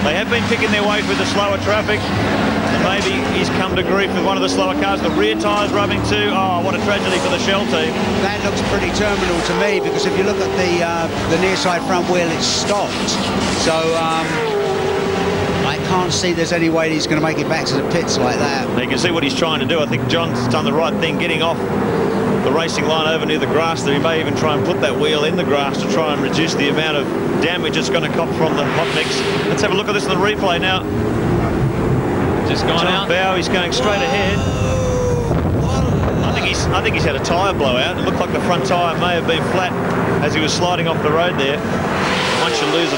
G: They have been picking their way through the slower traffic. And maybe he's come to grief with one of the slower cars. The rear tyre's rubbing too. Oh, what a tragedy for the Shell team.
E: That looks pretty terminal to me, because if you look at the near side front wheel, it's stopped. So I can't see there's any way he's going to make it back to the pits like that.
G: Now you can see what he's trying to do. I think John's done the right thing, getting off the racing line over near the grass there. He may even try and put that wheel in the grass to try and reduce the amount of damage it's going to cop from the hot mix. Let's have a look at this in the replay now.
D: Just gone out.
G: Bow, he's going straight ahead. I think he's had a tyre blowout. It looked like the front tyre may have been flat as he was sliding off the road there. Once you lose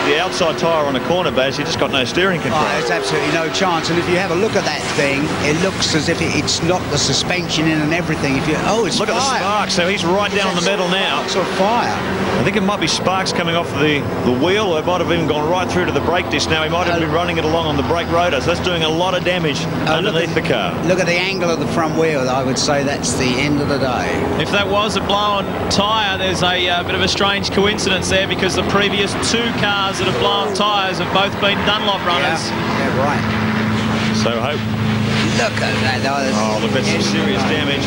G: the outside tyre on a corner, Baz, you just got no steering control.
E: Oh, there's absolutely no chance. And if you have a look at that thing, it looks as if it's knocked the suspension in and everything. If you it's
G: look
E: fire.
G: At the sparks. So he's right down on the metal now.
E: Sparks or fire.
G: I think it might be sparks coming off the wheel, or it might have even gone right through to the brake disc. Now he might have been running it along on the brake rotor, so that's doing a lot of damage underneath the car.
E: Look at the angle of the front wheel. I would say that's the end of the day.
D: If that was a blown tyre, there's a bit of a strange coincidence there, because the previous 2 cars that have blown tyres have both been Dunlop runners.
E: Yeah, right.
G: So hope.
E: Look at that.
G: Oh, look, that's some serious damage.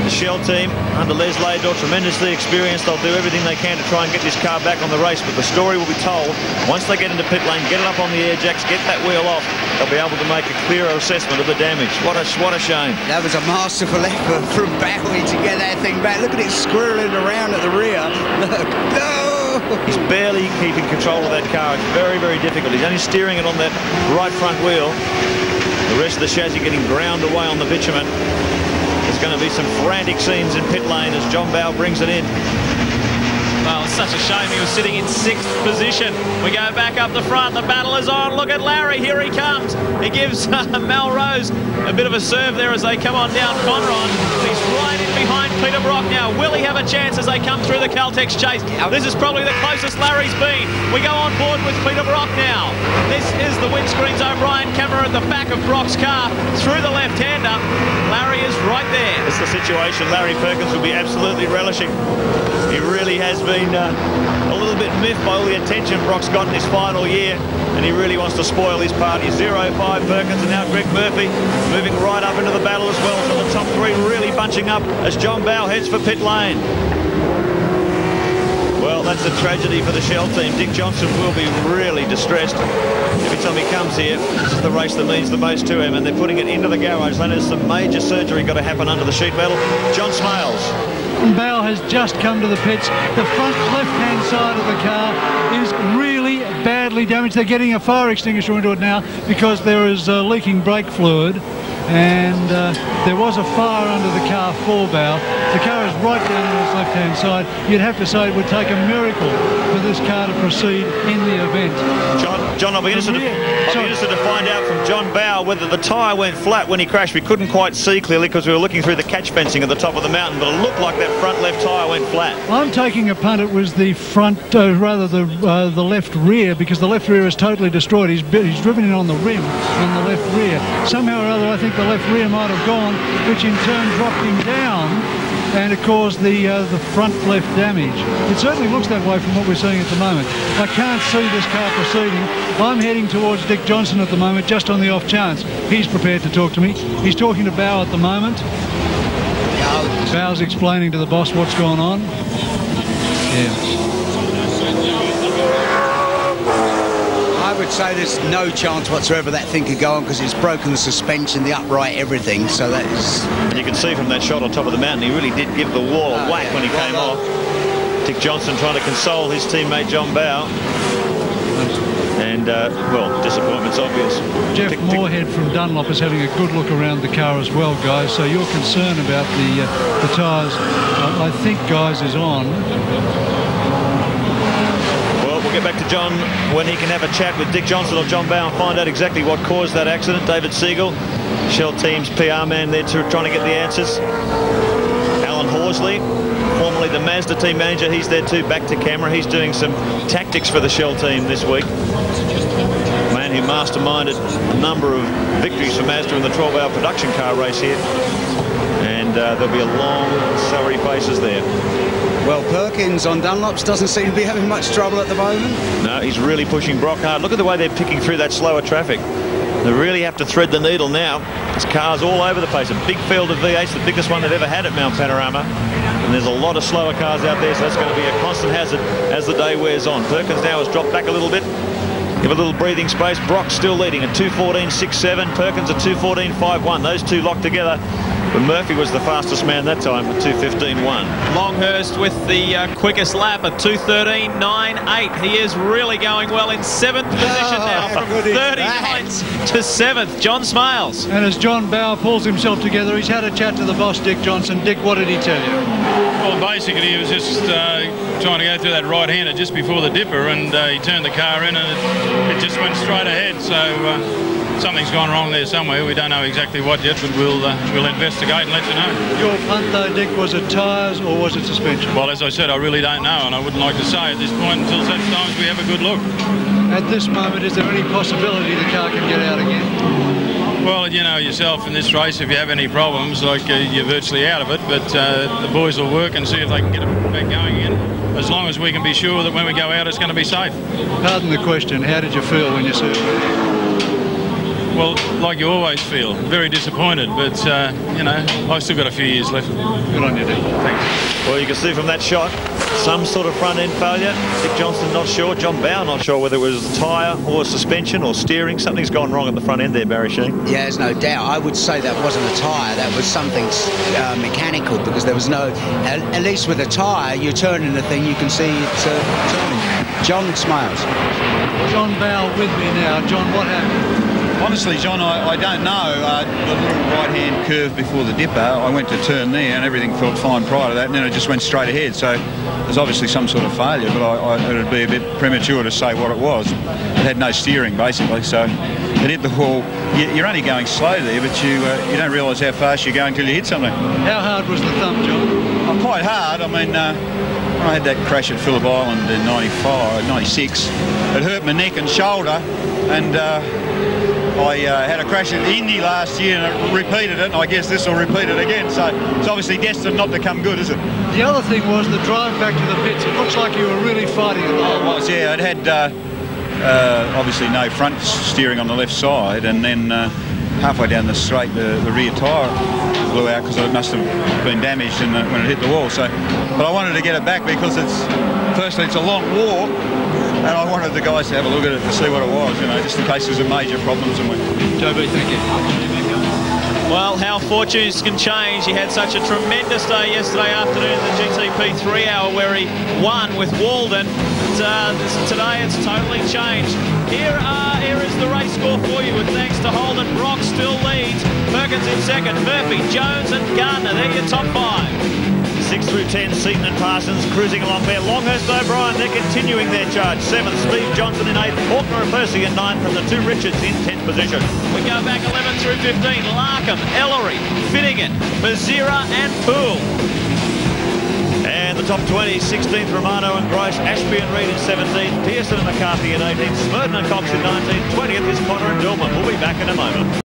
G: The Shell team, under Les Laidlaw, tremendously experienced. They'll do everything they can to try and get this car back on the race, but the story will be told once they get into pit lane, get it up on the air jacks, get that wheel off. They'll be able to make a clearer assessment of the damage. What a shame.
E: That was a masterful effort from Bowie to get that thing back. Look at it squirreling around at the rear. Look, no!
G: He's barely keeping control of that car. It's very, very difficult. He's only steering it on that right front wheel. The rest of the chassis getting ground away on the bitumen. There's going to be some frantic scenes in pit lane as John Bow brings it in.
D: Well, it's such a shame he was sitting in 6th position. We go back up the front. The battle is on. Look at Larry. Here he comes. He gives Melrose a bit of a serve there as they come on down Conrod. He's right in behind Peter Brock now. Will he have a chance as they come through the Caltex chase? This is probably the closest Larry's been. We go on board with Peter Brock now. This is the Windscreens O'Brien camera at the back of Brock's car through the left-hander. Larry is right there.
G: It's the situation Larry Perkins will be absolutely relishing. He really has been a little bit miffed by all the attention Brock's got in his final year, and he really wants to spoil his party. 05 Perkins, and now Greg Murphy moving right up into the battle as well. So the top 3 really bunching up as John Bow heads for pit lane. Well, that's a tragedy for the Shell team. Dick Johnson will be really distressed every time he comes here. This is the race that means the most to him, and they're putting it into the garage. Then there's some major surgery got to happen under the sheet metal. John Smales.
H: Bale has just come to the pits. The front left-hand side of the car is really badly damaged. They're getting a fire extinguisher into it now because there is leaking brake fluid, and there was a fire under the car for Bale. The car is right down on its left-hand side. You'd have to say it would take a miracle for this car to proceed in the event.
G: John, I'll be interested to find out from John Bow
C: tell whether the tyre went flat when he crashed. We couldn't quite see clearly because we were looking through the catch fencing at the top of the mountain, but it looked like that front left tyre went flat.
H: I'm taking a punt it was the front, rather the left rear, because the left rear is totally destroyed. He's driven in on the rim on the left rear. Somehow or other, I think the left rear might have gone, which in turn dropped him down, and it caused the front left damage. It certainly looks that way from what we're seeing at the moment. I can't see this car proceeding. I'm heading towards Dick Johnson at the moment, just on the off chance. He's prepared to talk to me. He's talking to Bow at the moment. Bow's explaining to the boss what's going on. Yeah.
E: I would say there's no chance whatsoever that thing could go on, because it's broken the suspension, the upright, everything. So that is...
C: And you can see from that shot on top of the mountain, he really did give the wall a whack when he came off. Dick Johnson trying to console his teammate John Bow. And, well, disappointment's obvious.
H: Jeff Moorhead from Dunlop is having a good look around the car as well, guys. So your concern about the tyres, I think, guys, is on.
C: Get back to John when he can have a chat with Dick Johnson or John Bow and find out exactly what caused that accident. David Siegel, Shell Team's PR man there trying to get the answers. Alan Horsley, formerly the Mazda team manager, he's there too, back to camera. He's doing some tactics for the Shell Team this week. Man who masterminded a number of victories for Mazda in the 12-hour production car race here. And there'll be a long salary faces there.
E: Well, Perkins on Dunlops doesn't seem to be having much trouble at the moment.
C: No, he's really pushing Brock hard. Look at the way they're picking through that slower traffic. They really have to thread the needle now. There's cars all over the place. A big field of V8s, the biggest one they've ever had at Mount Panorama. And there's a lot of slower cars out there, so that's going to be a constant hazard as the day wears on. Perkins now has dropped back a little bit. Give a little breathing space. Brock still leading at 2:14.67. Perkins at 2:14.51. Those two locked together. But Murphy was the fastest man that time at 2:15.1.
D: Longhurst with the quickest lap at 2:13.98. He is really going well in 7th position now, from 39th to 7th. John Smales.
H: And as John Bow pulls himself together, he's had a chat to the boss, Dick Johnson. Dick, what did he tell you?
I: Well, basically, he was just trying to go through that right-hander just before the dipper, and he turned the car in, and it just went straight ahead. So something's gone wrong there somewhere. We don't know exactly what yet, but we'll investigate and let you know.
H: Your punt, though, Dick, was it tyres or was it suspension?
I: Well, as I said, I really don't know, and I wouldn't like to say at this point until such time as we have a good look.
H: At this moment, is there any possibility the car can get out again?
I: Well, you know yourself, in this race, if you have any problems, like you're virtually out of it, but the boys will work and see if they can get it back going again, as long as we can be sure that when we go out it's going to be safe.
H: Pardon the question, how did you feel when you served?
I: Well, like you always feel, very disappointed, but, you know, I've still got a few years left.
H: Good on you, Dick.
I: Thanks.
C: Well, you can see from that shot, some sort of front-end failure. Dick Johnson not sure, John Bow not sure whether it was tyre or suspension or steering. Something's gone wrong at the front end there, Barry Sheen.
E: Yeah, there's no doubt. I would say that wasn't a tyre, that was something mechanical, because there was no... At least with a tyre, you're turning the thing, you can see it turning. John Smales.
H: John Bow with me now. John, what happened?
J: Honestly, John, I don't know. The little right-hand curve before the dipper, I went to turn there and everything felt fine prior to that, and then it just went straight ahead. So there's obviously some sort of failure, but it would be a bit premature to say what it was. It had no steering, basically, so it hit the wall. You're only going slow there, but you don't realise how fast you're going until you hit something.
H: How hard was the thump, John?
J: Quite hard. I mean, when I had that crash at Phillip Island in 96, it hurt my neck and shoulder, and I had a crash at Indy last year and it repeated it, and I guess this will repeat it again. So it's obviously destined not to come good, is it?
H: The other thing was the drive back to the pits. It looks like you were really fighting it.
J: Oh, it was, yeah. It had obviously no front steering on the left side, and then halfway down the straight, the rear tyre blew out because it must have been damaged when it hit the wall. So, but I wanted to get it back because firstly it's a long walk, and I wanted the guys to have a look at it to see what it was, you know, just in case there's a major problem somewhere.
H: Toby, thank you.
D: Well, how fortunes can change. He had such a tremendous day yesterday afternoon in the GTP 3-hour where he won with Walden. But today it's totally changed. Here is the race score for you, with thanks to Holden. Brock still leads. Perkins in second. Murphy, Jones and Gardner. They're your top five.
C: 6 through 10, Seaton and Parsons cruising along there. Longhurst, O'Brien, they're continuing their charge. 7th, Steve Johnson in 8th. Faulkner and Percy in 9th, and the 2 Richards in 10th position.
D: We go back 11 through 15. Larkham, Ellery, Finnegan, Bazira and Poole.
C: And the top 20, 16th, Romano and Grice, Ashby and Reid in 17th, Pearson and McCarthy in 18th, Smurden and Cox in 19th, 20th is Connor and Dillman. We'll be back in a moment.